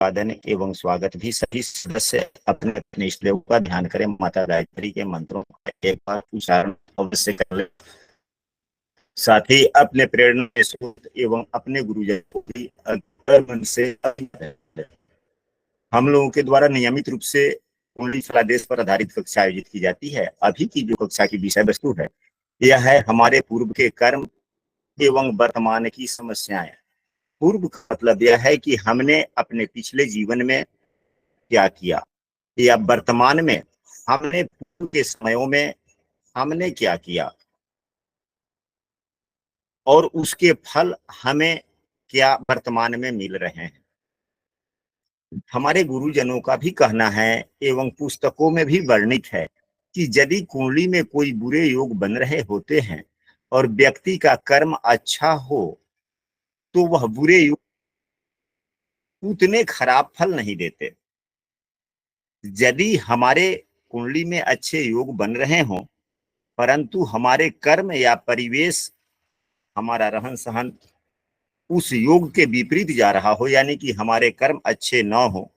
अभिवादन एवं स्वागत भी। सभी सदस्य अपने अपने इष्ट देव का ध्यान करें। माता गायत्री के मंत्रों का एक बार उच्चारण अवश्य कर लें। साथ ही अपने प्रेरणा के स्रोत एवं अपने गुरुजन को भी मन से हम लोगों के द्वारा नियमित रूप से कुंडली फलादेश पर आधारित कक्षा आयोजित की जाती है। अभी की जो कक्षा की विषय वस्तु है यह है हमारे पूर्व के कर्म एवं वर्तमान की समस्याएं। पूर्व का मतलब यह है कि हमने अपने पिछले जीवन में क्या किया, या वर्तमान में हमने पूर्व के समयों में हमने क्या किया और उसके फल हमें क्या वर्तमान में मिल रहे हैं। हमारे गुरुजनों का भी कहना है एवं पुस्तकों में भी वर्णित है कि यदि कुंडली में कोई बुरे योग बन रहे होते हैं और व्यक्ति का कर्म अच्छा हो तो वह बुरे योग उतने खराब फल नहीं देते। यदि हमारे कुंडली में अच्छे योग बन रहे हों परंतु हमारे कर्म या परिवेश, हमारा रहन सहन उस योग के विपरीत जा रहा हो, यानी कि हमारे कर्म अच्छे न हो,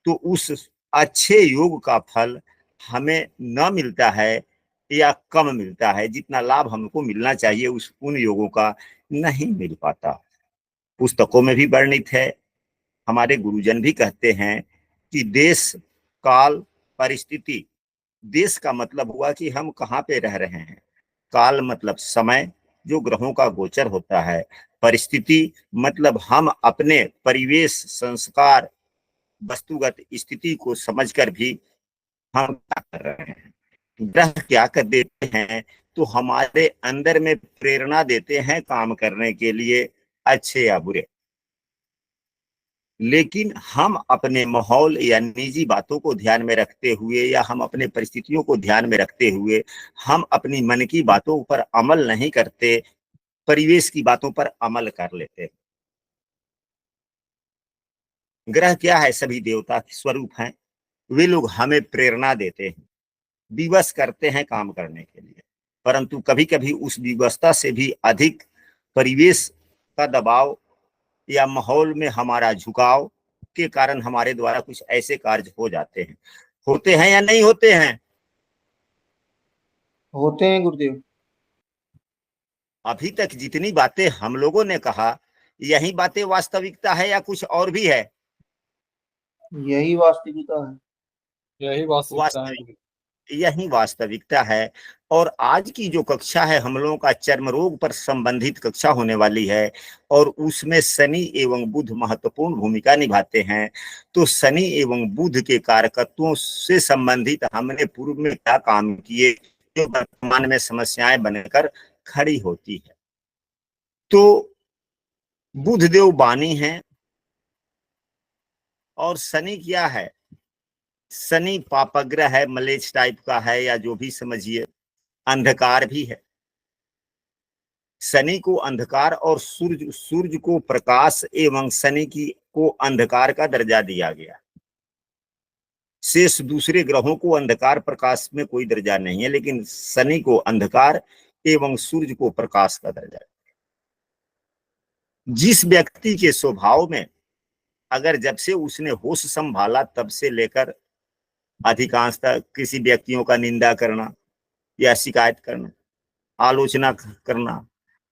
तो उस अच्छे योग का फल हमें न मिलता है या कम मिलता है। जितना लाभ हमको मिलना चाहिए उस उन योगों का नहीं मिल पाता। पुस्तकों में भी वर्णित है, हमारे गुरुजन भी कहते हैं कि देश काल परिस्थिति, देश का मतलब हुआ कि हम कहाँ पे रह रहे हैं, काल मतलब समय जो ग्रहों का गोचर होता है, परिस्थिति मतलब हम अपने परिवेश, संस्कार, वस्तुगत स्थिति को समझकर भी हम क्या कर रहे हैं। ग्रह क्या कर देते हैं तो हमारे अंदर में प्रेरणा देते हैं काम करने के लिए, अच्छे या बुरे। लेकिन हम अपने माहौल या निजी बातों को ध्यान में रखते हुए या हम अपने परिस्थितियों को ध्यान में रखते हुए हम अपनी मन की बातों पर अमल नहीं करते, परिवेश की बातों पर अमल कर लेते। ग्रह क्या है? सभी देवता के स्वरूप हैं। वे लोग हमें प्रेरणा देते हैं, विवश करते हैं काम करने के लिए। परंतु कभी कभी उस विवशता से भी अधिक परिवेश का दबाव या माहौल में हमारा झुकाव के कारण हमारे द्वारा कुछ ऐसे कार्य हो जाते हैं। होते हैं या नहीं होते हैं? होते हैं गुरुदेव। अभी तक जितनी बातें हम लोगों ने कहा यही बातें वास्तविकता है या कुछ और भी है? यही वास्तविकता है। यही वास्तविकता है। वास्तविक यही वास्तविकता है। और आज की जो कक्षा है हम लोगों का चर्म रोग पर संबंधित कक्षा होने वाली है और उसमें शनि एवं बुध महत्वपूर्ण भूमिका निभाते हैं। तो शनि एवं बुध के कारकत्वों से संबंधित हमने पूर्व में क्या काम किए जो वर्तमान में समस्याएं बनकर खड़ी होती है। तो बुध देव वाणी है और शनि क्या है? शनि पापग्रह है, मलेच्छ टाइप का है या जो भी समझिए, अंधकार भी है। शनि को अंधकार और सूर्य को प्रकाश एवं शनि की को अंधकार का दर्जा दिया गया। शेष दूसरे ग्रहों को अंधकार प्रकाश में कोई दर्जा नहीं है, लेकिन शनि को अंधकार एवं सूर्य को प्रकाश का दर्जा। जिस व्यक्ति के स्वभाव में अगर जब से उसने होश संभाला तब से लेकर अधिकांशतः किसी व्यक्तियों का निंदा करना या शिकायत करना, आलोचना करना,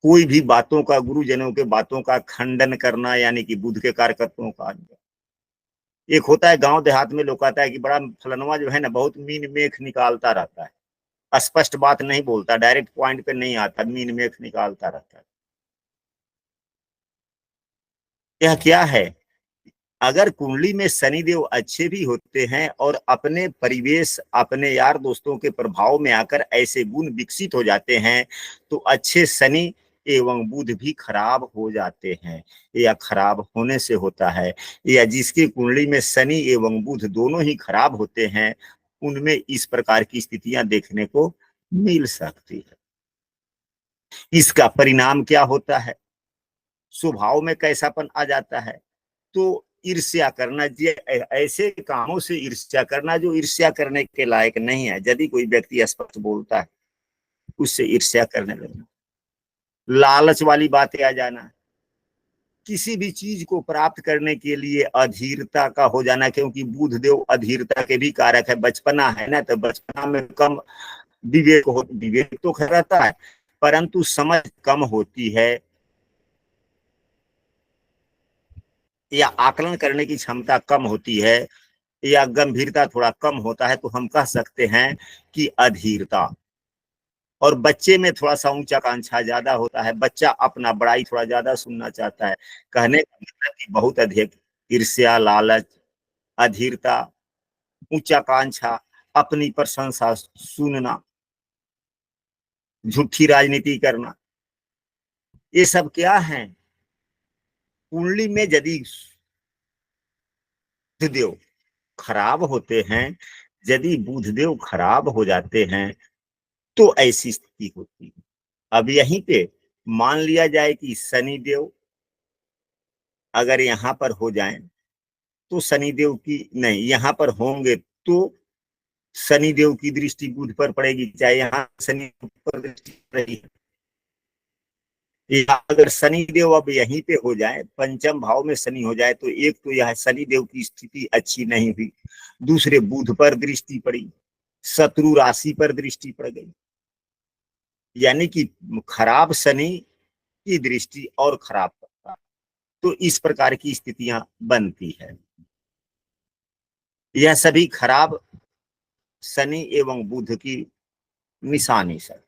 कोई भी बातों का, गुरुजनों के बातों का खंडन करना, यानी कि बुध के कारकत्वों का। एक होता है गांव देहात में लोग कहता है कि बड़ा फलनवा जो है ना बहुत मीन मेख निकालता रहता है, स्पष्ट बात नहीं बोलता, डायरेक्ट पॉइंट पे नहीं आता, मीन मेख निकालता रहता है। यह क्या है? अगर कुंडली में शनिदेव अच्छे भी होते हैं और अपने परिवेश, अपने यार दोस्तों के प्रभाव में आकर ऐसे गुण विकसित हो जाते हैं तो अच्छे शनि एवं बुध भी खराब हो जाते हैं, या खराब होने से होता है। या जिसकी कुंडली में शनि एवं बुध दोनों ही खराब होते हैं उनमें इस प्रकार की स्थितियां देखने को मिल सकती है। इसका परिणाम क्या होता है? स्वभाव में कैसापन आ जाता है। तो ईर्ष्या करना, ऐसे कामों से ईर्ष्या करना जो ईर्ष्या करने के लायक नहीं है। यदि कोई व्यक्ति स्पष्ट बोलता है उससे ईर्ष्या करने लगना, लालच वाली बातें आ जाना किसी भी चीज को प्राप्त करने के लिए अधीरता का हो जाना, क्योंकि बुध देव अधीरता के भी कारक है। बचपना है ना, तो बचपना में कम विवेक तो रहता है, परंतु समझ कम होती है, या आकलन करने की क्षमता कम होती है, या गंभीरता थोड़ा कम होता है, तो हम कह सकते हैं कि अधीरता। और बच्चे में थोड़ा सा ऊंचाकांक्षा ज्यादा होता है, बच्चा अपना बड़ाई थोड़ा ज्यादा सुनना चाहता है। कहने का मतलब कि बहुत अधिक ईर्ष्या, लालच, अधीरता, ऊंचाकांक्षा, अपनी प्रशंसा सुनना, झूठी राजनीति करना, ये सब क्या है? कुंडली में यदि बुधदेव खराब होते हैं, यदि बुधदेव खराब हो जाते हैं, तो ऐसी स्थिति होती है। अब यहीं पे मान लिया जाए कि शनिदेव अगर यहाँ पर हो जाएं, तो शनिदेव की नहीं, यहाँ पर होंगे तो शनिदेव की दृष्टि बुध पर पड़ेगी, चाहे यहाँ शनि पर दृष्टि पड़ेगी। या अगर शनिदेव अब यहीं पे हो जाए, पंचम भाव में शनि हो जाए, तो एक तो यह शनिदेव की स्थिति अच्छी नहीं हुई, दूसरे बुध पर दृष्टि पड़ी, शत्रु राशि पर दृष्टि पड़ गई, यानी कि खराब शनि की दृष्टि और खराब करता, तो इस प्रकार की स्थितियां बनती है। यह सभी खराब शनि एवं बुध की निशानी सर।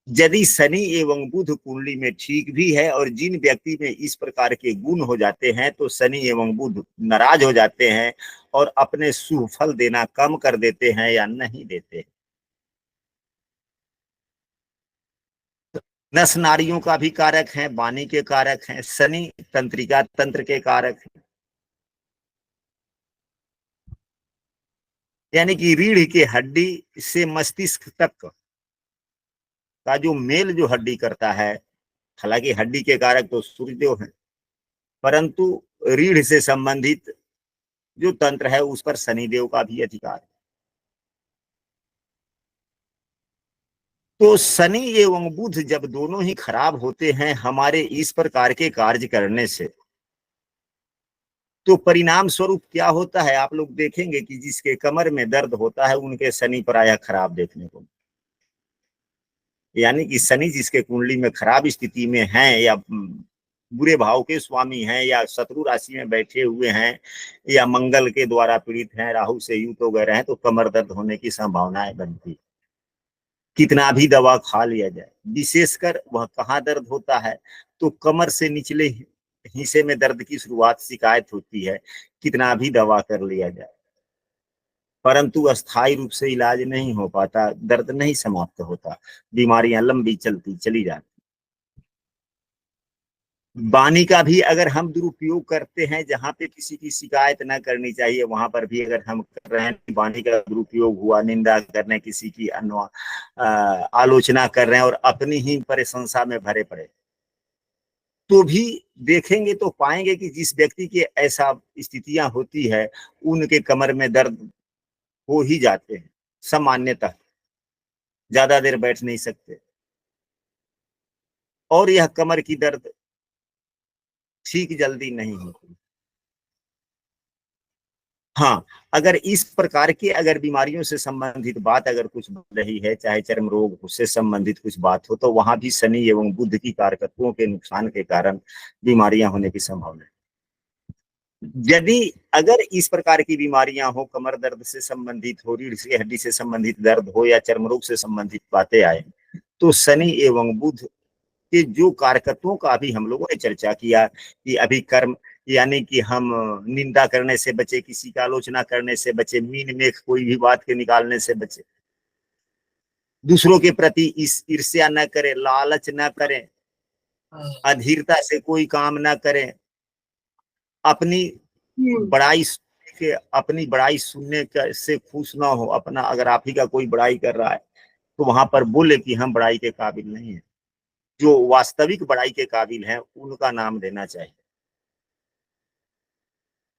यदि शनि एवं बुध कुंडली में ठीक भी है, और जिन व्यक्ति में इस प्रकार के गुण हो जाते हैं, तो शनि एवं बुध नाराज हो जाते हैं और अपने शुभ फल देना कम कर देते हैं या नहीं देते। नस नारियों का भी कारक है, वाणी के कारक हैं, शनि तंत्रिका तंत्र के कारक हैं, यानी कि रीढ़ के हड्डी से मस्तिष्क तक का जो मेल जो हड्डी करता है, हालांकि हड्डी के कारक तो सूर्यदेव हैं, परंतु रीढ़ से संबंधित जो तंत्र है उस पर शनिदेव का भी अधिकार है। तो शनि एवं बुध जब दोनों ही खराब होते हैं हमारे इस प्रकार के कार्य करने से, तो परिणाम स्वरूप क्या होता है? आप लोग देखेंगे कि जिसके कमर में दर्द होता है उनके शनि प्रायः खराब देखने को, यानी कि शनि जिसके कुंडली में खराब स्थिति में है, या बुरे भाव के स्वामी हैं, या शत्रु राशि में बैठे हुए हैं, या मंगल के द्वारा पीड़ित हैं, राहु से युक्त हो गए हैं, तो कमर दर्द होने की संभावनाएं बनती। कितना भी दवा खा लिया जाए, विशेषकर वह कहाँ दर्द होता है, तो कमर से निचले हिस्से में दर्द की शुरुआत शिकायत होती है, कितना भी दवा कर लिया जाए, परंतु अस्थायी रूप से इलाज नहीं हो पाता, दर्द नहीं समाप्त होता, बीमारियां लंबी चलती चली जाती। वाणी का भी अगर हम दुरुपयोग करते हैं, जहां पे किसी की शिकायत ना करनी चाहिए वहां पर भी अगर हम कर रहे हैं, वाणी का दुरुपयोग हुआ, निंदा करने, किसी की आलोचना कर रहे हैं और अपनी ही प्रशंसा में भरे पड़े, तो भी देखेंगे तो पाएंगे कि जिस व्यक्ति की ऐसा स्थितियां होती है उनके कमर में दर्द हो ही जाते हैं, सामान्यतः ज्यादा देर बैठ नहीं सकते, और यह कमर की दर्द ठीक जल्दी नहीं होती। हाँ, अगर इस प्रकार के अगर बीमारियों से संबंधित बात अगर कुछ बन रही है, चाहे चर्म रोग से संबंधित कुछ बात हो, तो वहां भी शनि एवं बुध की कारकत्वों के नुकसान के कारण बीमारियां होने की संभावना है। यदि अगर इस प्रकार की बीमारियां हो, कमर दर्द से संबंधित हो, रीढ़ की हड्डी से संबंधित दर्द हो, या चर्म रोग से संबंधित बातें आए, तो शनि एवं बुध के जो कारकत्वों का भी हम लोगों ने चर्चा किया कि अभी कर्म, यानी कि हम निंदा करने से बचे, किसी का आलोचना करने से बचे, मीन में कोई भी बात के निकालने से बचे, दूसरों के प्रति इस ईर्ष्या न करें, लालच न करें, अधीरता से कोई काम न करें, अपनी बड़ाई के, अपनी बड़ाई सुनने से खुश ना हो। अपना अगर आप ही का कोई बड़ाई कर रहा है तो वहां पर बोले कि हम बड़ाई के काबिल नहीं है, जो वास्तविक बड़ाई के काबिल हैं उनका नाम देना चाहिए।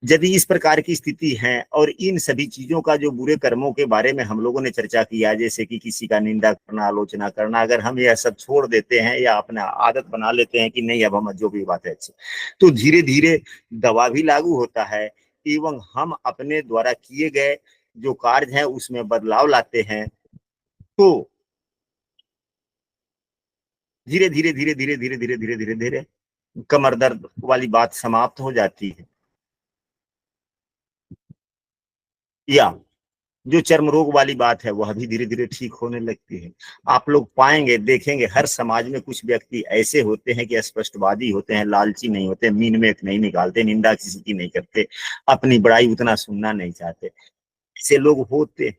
यदि इस प्रकार की स्थिति है और इन सभी चीजों का जो बुरे कर्मों के बारे में हम लोगों ने चर्चा किया, जैसे कि किसी का निंदा करना, आलोचना करना, अगर हम यह सब छोड़ देते हैं या अपना आदत बना लेते हैं कि नहीं अब हम जो भी बात है अच्छी, तो धीरे धीरे दवा भी लागू होता है एवं हम अपने द्वारा किए गए जो कार्य हैं उसमें बदलाव लाते हैं, तो धीरे धीरे धीरे धीरे धीरे धीरे धीरे धीरे धीरे कमर दर्द वाली बात समाप्त हो जाती है, या जो चर्म रोग वाली बात है वह भी धीरे धीरे ठीक होने लगती है। आप लोग पाएंगे, देखेंगे, हर समाज में कुछ व्यक्ति ऐसे होते हैं कि स्पष्टवादी होते हैं, लालची नहीं होते, मीन में नहीं निकालते, निंदा किसी की नहीं करते, अपनी बड़ाई उतना सुनना नहीं चाहते, ऐसे लोग होते हैं।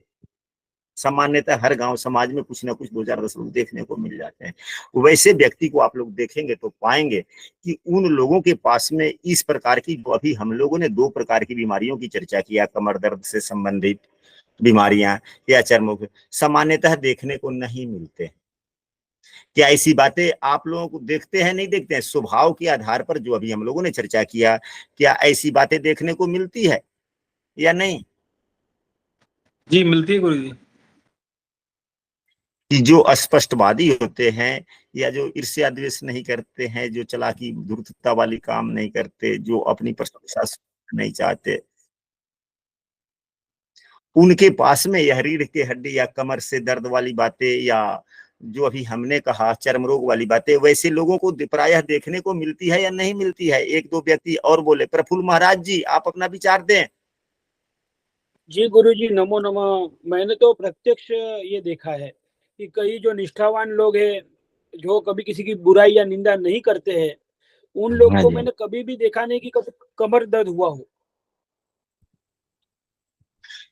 सामान्यतः हर गांव समाज में कुछ ना कुछ 2-4 लोग देखने को मिल जाते हैं। वैसे व्यक्ति को आप लोग देखेंगे तो पाएंगे कि उन लोगों के पास में इस प्रकार की, जो अभी हम लोगों ने 2 प्रकार की बीमारियों की चर्चा किया, कमर दर्द से संबंधित बीमारियां या चर्म रोग, सामान्यतः देखने को नहीं मिलते। क्या ऐसी बातें आप लोगों को देखते हैं, नहीं देखते हैं? स्वभाव के आधार पर जो अभी हम लोगों ने चर्चा किया, क्या ऐसी बातें देखने को मिलती है या नहीं? जी मिलती है गुरु जी। कि जो स्पष्टवादी होते हैं या जो ईर्ष्या द्वेष नहीं करते हैं, जो चालाकी धूर्तता वाली काम नहीं करते, जो अपनी प्रशंसा नहीं चाहते, उनके पास में यह रीढ़ के हड्डी या कमर से दर्द वाली बातें या जो अभी हमने कहा चर्म रोग वाली बातें, वैसे लोगों को प्रायः देखने को मिलती है या नहीं मिलती है? 1-2 व्यक्ति और बोले। प्रफुल्ल महाराज जी, आप अपना विचार दें। जी गुरु जी, नमो नमः। मैंने तो प्रत्यक्ष ये देखा है कि कई जो निष्ठावान लोग हैं, जो कभी किसी की बुराई या निंदा नहीं करते हैं, उन लोग हाँ को जी। मैंने कभी भी देखा नहीं कि कभी कमर दर्द हुआ हो।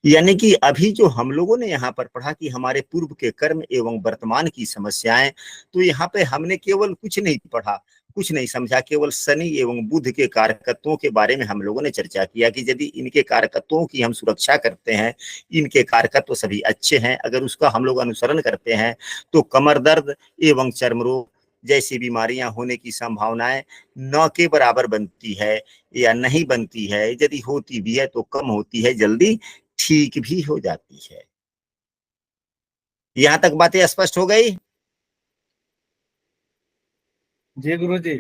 यानी कि अभी जो हम लोगों ने यहाँ पर पढ़ा कि हमारे पूर्व के कर्म एवं वर्तमान की समस्याएं, तो यहाँ पे हमने केवल कुछ नहीं पढ़ा, कुछ नहीं समझा, केवल शनि एवं बुध के कारकत्वों के बारे में हम लोगों ने चर्चा किया कि यदि इनके कारकत्वों की हम सुरक्षा करते हैं, इनके कारकत्व सभी अच्छे हैं, अगर उसका हम लोग अनुसरण करते हैं, तो कमर दर्द एवं चर्म रोग जैसी बीमारियां होने की संभावनाएं न के बराबर बनती है या नहीं बनती है। यदि होती भी है तो कम होती है, जल्दी ठीक भी हो जाती है। यहां तक बातें स्पष्ट हो गई? जी गुरु जी।